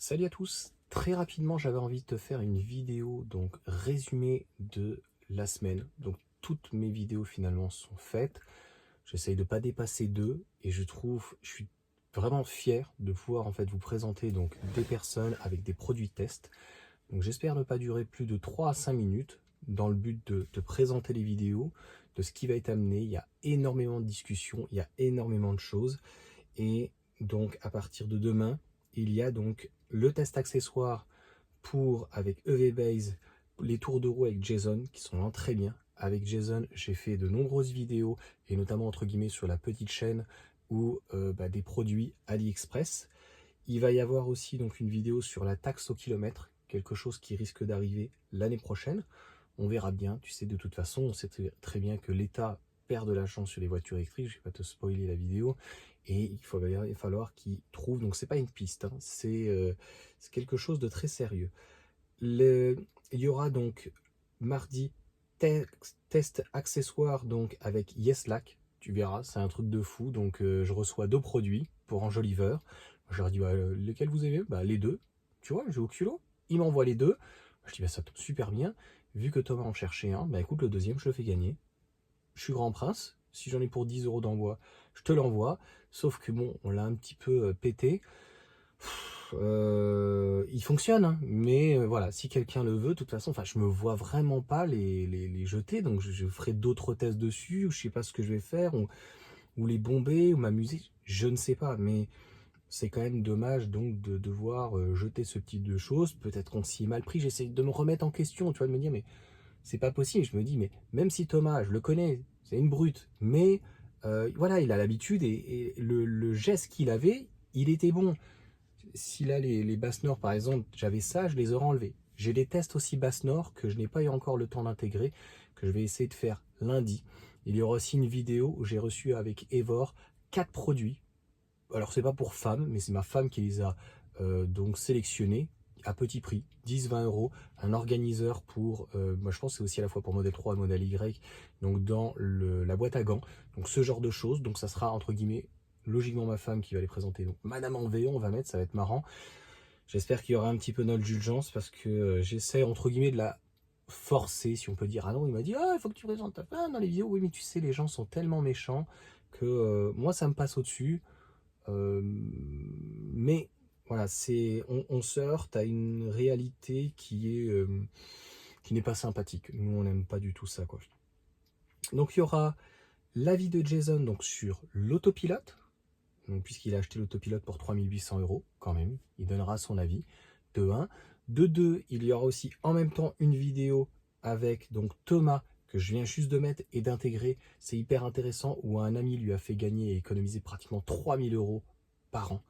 Salut à tous, très rapidement j'avais envie de te faire une vidéo donc résumé de la semaine. Donc toutes mes vidéos finalement sont faites. J'essaye de pas dépasser deux et je suis vraiment fier de pouvoir en fait vous présenter donc des personnes avec des produits test. Donc j'espère ne pas durer plus de 3 à 5 minutes dans le but de te présenter les vidéos, de ce qui va être amené. Il y a énormément de discussions, il y a énormément de choses. Et donc à partir de demain, il y a donc le test accessoire pour avec EVBase, les tours de roue avec Jason qui sont vraiment très bien. Avec Jason, j'ai fait de nombreuses vidéos et notamment entre guillemets sur la petite chaîne ou des produits AliExpress. Il va y avoir aussi donc une vidéo sur la taxe au kilomètre, quelque chose qui risque d'arriver l'année prochaine. On verra bien, tu sais de toute façon, on sait très bien que l'État perd de l'argent sur les voitures électriques, je ne vais pas te spoiler la vidéo, et il va falloir qu'ils trouvent, donc c'est pas une piste, hein, c'est quelque chose de très sérieux. Il y aura donc mardi test accessoire donc avec Yeslac, tu verras, c'est un truc de fou, donc je reçois deux produits pour enjoliveur. Je leur dis bah, lesquels vous aimez, bah, les deux, tu vois, j'ai au culot, ils m'envoient les deux, je dis bah, ça tombe super bien, vu que Thomas en cherchait un, bah écoute le deuxième je le fais gagner, je suis grand prince, si j'en ai pour 10 euros d'envoi, je te l'envoie, sauf que bon, on l'a un petit peu pété. Il fonctionne, hein, mais voilà, si quelqu'un le veut, de toute façon, enfin, je me vois vraiment pas les jeter, donc je ferai d'autres tests dessus, ou je sais pas ce que je vais faire, ou les bomber, ou m'amuser, je ne sais pas, mais c'est quand même dommage donc de devoir jeter ce type de choses. Peut-être qu'on s'y est mal pris, j'essaie de me remettre en question, tu vois, de me dire, mais c'est pas possible. Je me dis, mais même si Thomas, je le connais, c'est une brute, mais voilà, il a l'habitude et le geste qu'il avait, il était bon. Si là, les basses nord, par exemple, j'avais ça, je les aurais enlevés. J'ai des tests aussi basses nord que je n'ai pas eu encore le temps d'intégrer, que je vais essayer de faire lundi. Il y aura aussi une vidéo où j'ai reçu avec Evor 4 produits. Alors, c'est pas pour femmes, mais c'est ma femme qui les a donc sélectionnés à petit prix, 10-20 euros, un organiseur pour, moi je pense que c'est aussi à la fois pour modèle 3 et modèle Y, donc dans la boîte à gants, donc ce genre de choses, donc ça sera entre guillemets logiquement ma femme qui va les présenter, donc Madame en VO on va mettre, ça va être marrant, j'espère qu'il y aura un petit peu d'indulgence parce que j'essaie entre guillemets de la forcer si on peut dire, ah non il m'a dit, ah il faut que tu présentes ta femme dans les vidéos, oui mais tu sais les gens sont tellement méchants que moi ça me passe au-dessus. Mais voilà, on se heurte à une réalité qui n'est pas sympathique. Nous, on n'aime pas du tout ça, quoi. Donc, il y aura l'avis de Jason donc, sur l'autopilote. Donc, puisqu'il a acheté l'autopilote pour 3800 euros, quand même, il donnera son avis, de 1. De 2, il y aura aussi en même temps une vidéo avec donc Thomas, que je viens juste de mettre et d'intégrer. C'est hyper intéressant, où un ami lui a fait gagner et économiser pratiquement 3000 euros par an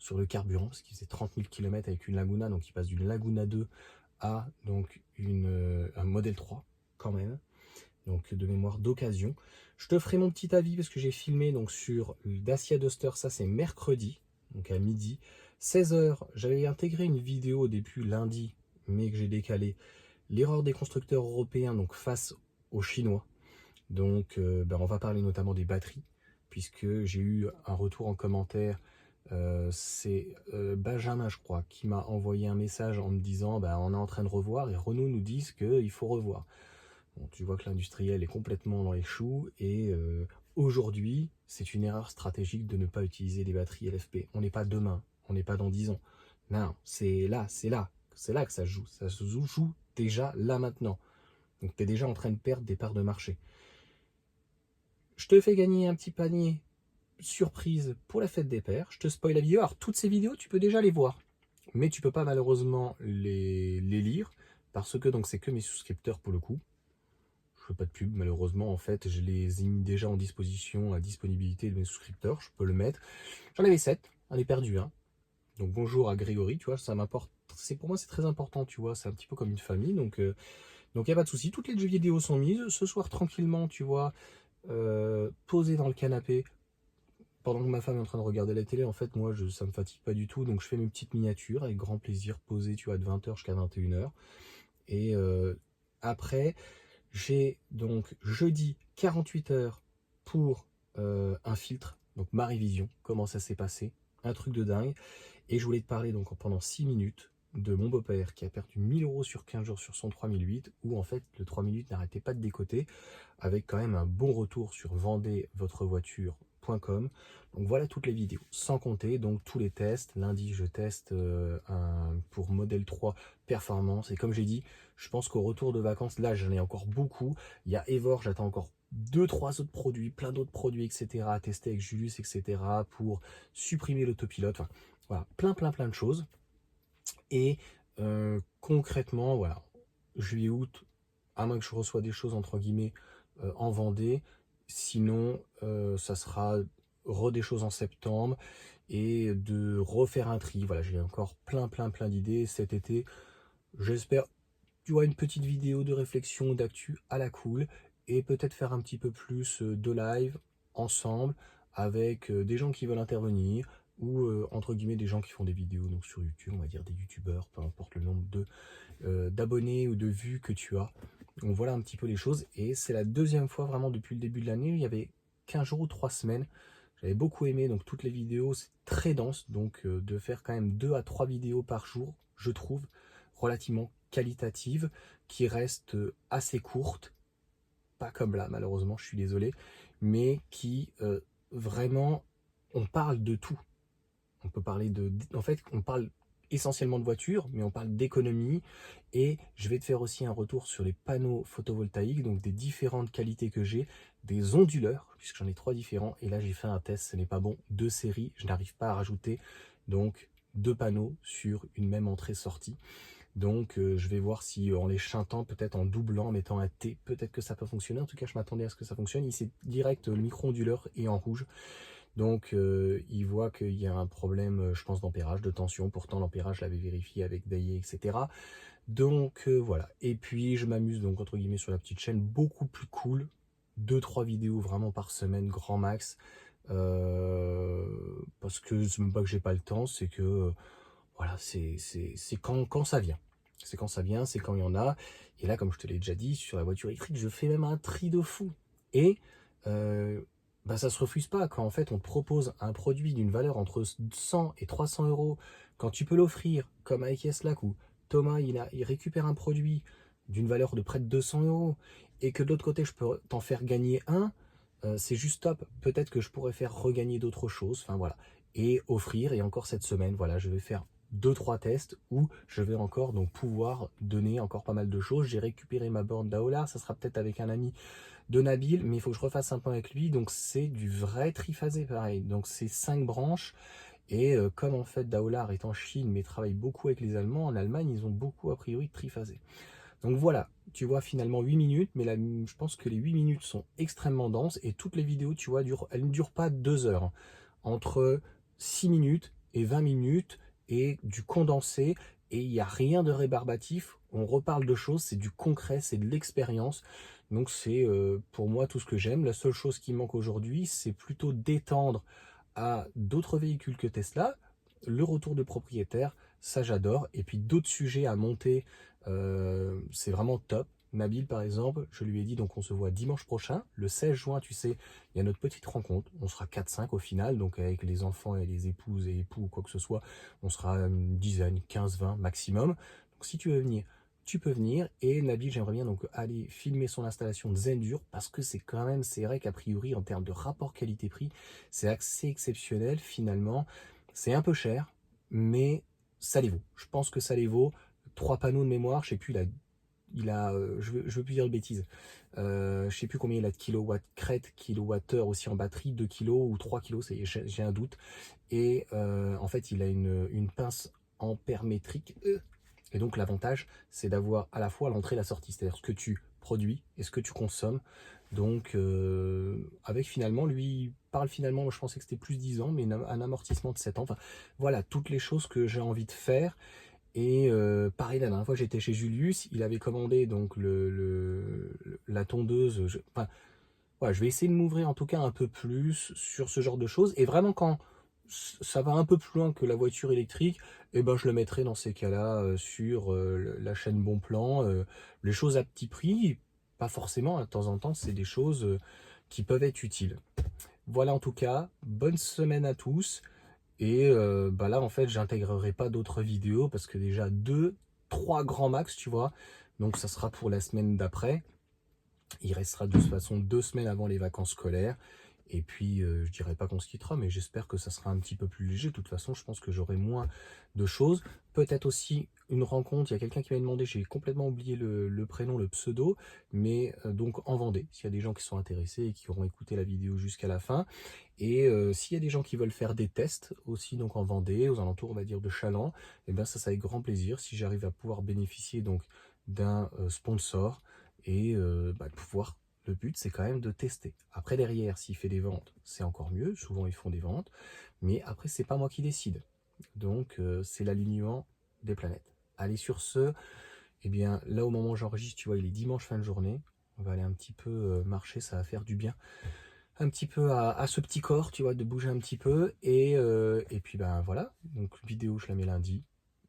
sur le carburant, parce qu'il faisait 30 000 km avec une Laguna, donc il passe d'une Laguna 2 à donc un modèle 3 quand même, donc de mémoire d'occasion. Je te ferai mon petit avis parce que j'ai filmé donc sur Dacia Duster, ça c'est mercredi, donc à midi. 16 h, j'avais intégré une vidéo au début lundi, mais que j'ai décalé. L'erreur des constructeurs européens donc face aux Chinois. Donc on va parler notamment des batteries, puisque j'ai eu un retour en commentaire. C'est Benjamin, je crois, qui m'a envoyé un message en me disant on est en train de revoir et Renault nous disent qu'il faut revoir. Bon, tu vois que l'industriel est complètement dans les choux et aujourd'hui, c'est une erreur stratégique de ne pas utiliser les batteries LFP. On n'est pas demain, on n'est pas dans 10 ans. Non, c'est là, c'est là que ça se joue. Ça se joue déjà là maintenant. Donc tu es déjà en train de perdre des parts de marché. Je te fais gagner un petit panier surprise pour la fête des pères. Je te spoil la vidéo. Alors toutes ces vidéos, tu peux déjà les voir. Mais tu peux pas malheureusement les lire. Parce que donc c'est que mes souscripteurs pour le coup. Je fais pas de pub malheureusement. En fait, je les ai mis déjà en disposition à disponibilité de mes souscripteurs. Je peux le mettre. J'en avais 7. J'en ai perdu un. Donc bonjour à Grégory, tu vois, ça m'apporte. Pour moi c'est très important, tu vois. C'est un petit peu comme une famille. Donc il n'y a pas de souci. Toutes les vidéos sont mises. Ce soir tranquillement, tu vois. Posé dans le canapé pendant que ma femme est en train de regarder la télé, en fait moi ça me fatigue pas du tout, donc je fais mes petites miniatures avec grand plaisir, posé tu vois de 20 h jusqu'à 21 h. Et après j'ai donc jeudi 48 heures pour un filtre, donc Marivision, comment ça s'est passé, un truc de dingue. Et je voulais te parler donc pendant 6 minutes de mon beau-père qui a perdu 1000 euros sur 15 jours sur son 3008, où en fait le 3008 n'arrêtait pas de décoter, avec quand même un bon retour sur vendezvotrevoiture.com. Donc voilà toutes les vidéos, sans compter donc tous les tests. Lundi je teste pour Model 3 Performance, et comme j'ai dit, je pense qu'au retour de vacances, là j'en ai encore beaucoup. Il y a Evor, j'attends encore 2-3 autres produits, plein d'autres produits, etc. à tester avec Julius, etc. pour supprimer l'autopilote. Enfin, voilà, plein de choses. Et concrètement, voilà, juillet-août, à moins que je reçois des choses entre guillemets en Vendée, sinon ça sera des choses en septembre, et de refaire un tri. Voilà, j'ai encore plein d'idées cet été. J'espère, tu vois, une petite vidéo de réflexion, d'actu à la cool, et peut-être faire un petit peu plus de live ensemble avec des gens qui veulent intervenir, ou entre guillemets des gens qui font des vidéos donc sur YouTube, on va dire des youtubeurs, peu importe le nombre de d'abonnés ou de vues que tu as. Donc voilà un petit peu les choses, et c'est la deuxième fois vraiment depuis le début de l'année. Il y avait 15 jours ou 3 semaines, j'avais beaucoup aimé, donc toutes les vidéos, c'est très dense, donc de faire quand même 2 à 3 vidéos par jour, je trouve relativement qualitatives, qui restent assez courtes, pas comme là malheureusement, je suis désolé, mais qui vraiment, on parle de tout. On peut parler en fait, on parle essentiellement de voitures, mais on parle d'économie, et je vais te faire aussi un retour sur les panneaux photovoltaïques, donc des différentes qualités que j'ai, des onduleurs, puisque j'en ai 3 différents, et là j'ai fait un test, ce n'est pas bon, 2 séries, je n'arrive pas à rajouter, donc 2 panneaux sur une même entrée-sortie. Donc je vais voir si en les chantant, peut-être en doublant, en mettant un T, peut-être que ça peut fonctionner. En tout cas, je m'attendais à ce que ça fonctionne. Ici, direct, le micro-onduleur est en rouge. Donc il voit qu'il y a un problème, je pense, d'ampérage, de tension. Pourtant, l'ampérage, je l'avais vérifié avec Daillé, etc. Donc voilà. Et puis, je m'amuse donc, entre guillemets, sur la petite chaîne, beaucoup plus cool. 2-3 vidéos vraiment par semaine, grand max. Parce que c'est même pas que j'ai pas le temps, c'est que voilà, c'est quand ça vient. C'est quand ça vient, c'est quand il y en a. Et là, comme je te l'ai déjà dit, sur la voiture électrique, je fais même un tri de fou. Et bah, ça se refuse pas. Quand en fait on te propose un produit d'une valeur entre 100 et 300 euros, quand tu peux l'offrir, comme avec Yeslac, où Thomas il récupère un produit d'une valeur de près de 200 euros, et que de l'autre côté je peux t'en faire gagner un, c'est juste top. Peut-être que je pourrais faire regagner d'autres choses. Enfin voilà. Et offrir, et encore cette semaine, voilà, je vais faire 2-3 tests où je vais encore donc pouvoir donner encore pas mal de choses. J'ai récupéré ma borne d'Aolar, ça sera peut-être avec un ami de Nabil, mais il faut que je refasse un point avec lui. Donc c'est du vrai triphasé pareil. Donc c'est 5 branches, et comme en fait Daolar est en Chine mais travaille beaucoup avec les Allemands, en Allemagne ils ont beaucoup a priori de triphasé. Donc voilà, tu vois, finalement 8 minutes, mais là, je pense que les 8 minutes sont extrêmement denses, et toutes les vidéos, tu vois, elles ne durent pas 2 heures, hein. Entre 6 minutes et 20 minutes, et du condensé, et il n'y a rien de rébarbatif. On reparle de choses, c'est du concret, c'est de l'expérience. Donc c'est pour moi tout ce que j'aime. La seule chose qui manque aujourd'hui, c'est plutôt d'étendre à d'autres véhicules que Tesla, le retour de propriétaire, ça j'adore, et puis d'autres sujets à monter, c'est vraiment top. Nabil par exemple, je lui ai dit, donc on se voit dimanche prochain, le 16 juin, tu sais, il y a notre petite rencontre, on sera 4-5 au final, donc avec les enfants et les épouses et époux ou quoi que ce soit, on sera une dizaine, 15-20 maximum. Donc si tu veux venir, tu peux venir. Et Nabil, j'aimerais bien donc aller filmer son installation de Zendur, parce que c'est quand même, c'est vrai qu'a priori en termes de rapport qualité-prix, c'est assez exceptionnel finalement. C'est un peu cher, mais ça les vaut. Je pense que ça les vaut. 3 panneaux de mémoire, je sais plus, je veux plus dire de bêtises. Je sais plus combien il a de kilowatts crête, kilowattheure aussi en batterie, 2 kilos ou 3 kilos, j'ai un doute. Et en fait, il a une pince ampère métrique. Et donc l'avantage, c'est d'avoir à la fois l'entrée et la sortie, c'est-à-dire ce que tu produis et ce que tu consommes. Donc avec finalement, lui, il parle finalement, moi je pensais que c'était plus 10 ans, mais un amortissement de 7 ans. Enfin, voilà, toutes les choses que j'ai envie de faire. Et pareil, la dernière fois j'étais chez Julius, il avait commandé donc la tondeuse. Enfin, voilà, je vais essayer de m'ouvrir en tout cas un peu plus sur ce genre de choses. Et vraiment quand ça va un peu plus loin que la voiture électrique, et ben je le mettrai dans ces cas-là sur la chaîne Bonplan. Les choses à petit prix, pas forcément, hein, de temps en temps, c'est des choses qui peuvent être utiles. Voilà, en tout cas, bonne semaine à tous. Et bah là, en fait, j'intégrerai pas d'autres vidéos parce que déjà 2, 3 grands max, tu vois. Donc ça sera pour la semaine d'après. Il restera de toute façon 2 semaines avant les vacances scolaires. Et puis, je dirais pas qu'on se quittera, mais j'espère que ça sera un petit peu plus léger. De toute façon, je pense que j'aurai moins de choses. Peut-être aussi une rencontre. Il y a quelqu'un qui m'a demandé, j'ai complètement oublié le prénom, le pseudo, mais donc en Vendée, s'il y a des gens qui sont intéressés et qui auront écouté la vidéo jusqu'à la fin. Et s'il y a des gens qui veulent faire des tests aussi, donc en Vendée, aux alentours, on va dire, de Chaland, et bien ça avec grand plaisir. Si j'arrive à pouvoir bénéficier donc d'un sponsor et de pouvoir. Le but, c'est quand même de tester. Après, derrière, s'il fait des ventes, c'est encore mieux. Souvent, ils font des ventes. Mais après, c'est pas moi qui décide. Donc, c'est l'alignement des planètes. Allez, sur ce, eh bien, là, au moment où j'enregistre, tu vois, il est dimanche fin de journée. On va aller un petit peu marcher, ça va faire du bien. Un petit peu à ce petit corps, tu vois, de bouger un petit peu. Et puis, ben voilà. Donc, vidéo, je la mets lundi.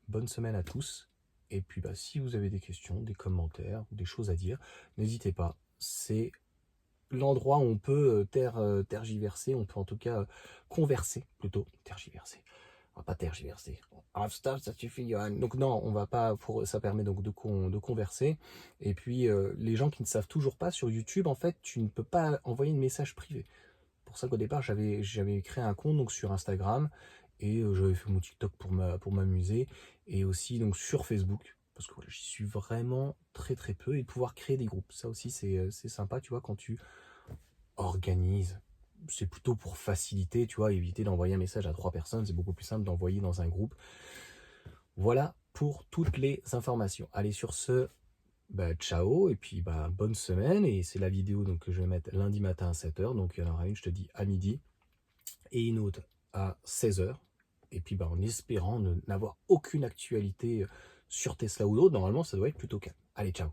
Bonne semaine à tous. Et puis, bah, si vous avez des questions, des commentaires, ou des choses à dire, n'hésitez pas. C'est l'endroit où on peut tergiverser, on peut en tout cas converser plutôt. Tergiverser. On va pas tergiverser. Ah, stop, ça suffit, Johan. Donc non, on va pas. Ça permet donc de converser. Et puis les gens qui ne savent toujours pas sur YouTube, en fait, tu ne peux pas envoyer de message privé. Pour ça qu'au départ, j'avais créé un compte donc sur Instagram et j'avais fait mon TikTok pour m'amuser et aussi donc sur Facebook parce que voilà, j'y suis vraiment très très peu et de pouvoir créer des groupes. Ça aussi c'est sympa, tu vois, quand tu organises. C'est plutôt pour faciliter, tu vois, éviter d'envoyer un message à 3 personnes. C'est beaucoup plus simple d'envoyer dans un groupe. Voilà pour toutes les informations. Allez, sur ce, bah, ciao, et puis bah, bonne semaine. Et c'est la vidéo donc, que je vais mettre lundi matin à 7h. Donc il y en aura une, je te dis, à midi, et une autre à 16h. Et puis bah, en espérant n'avoir aucune actualité sur Tesla ou d'autres, normalement ça doit être plutôt calme. Allez, ciao.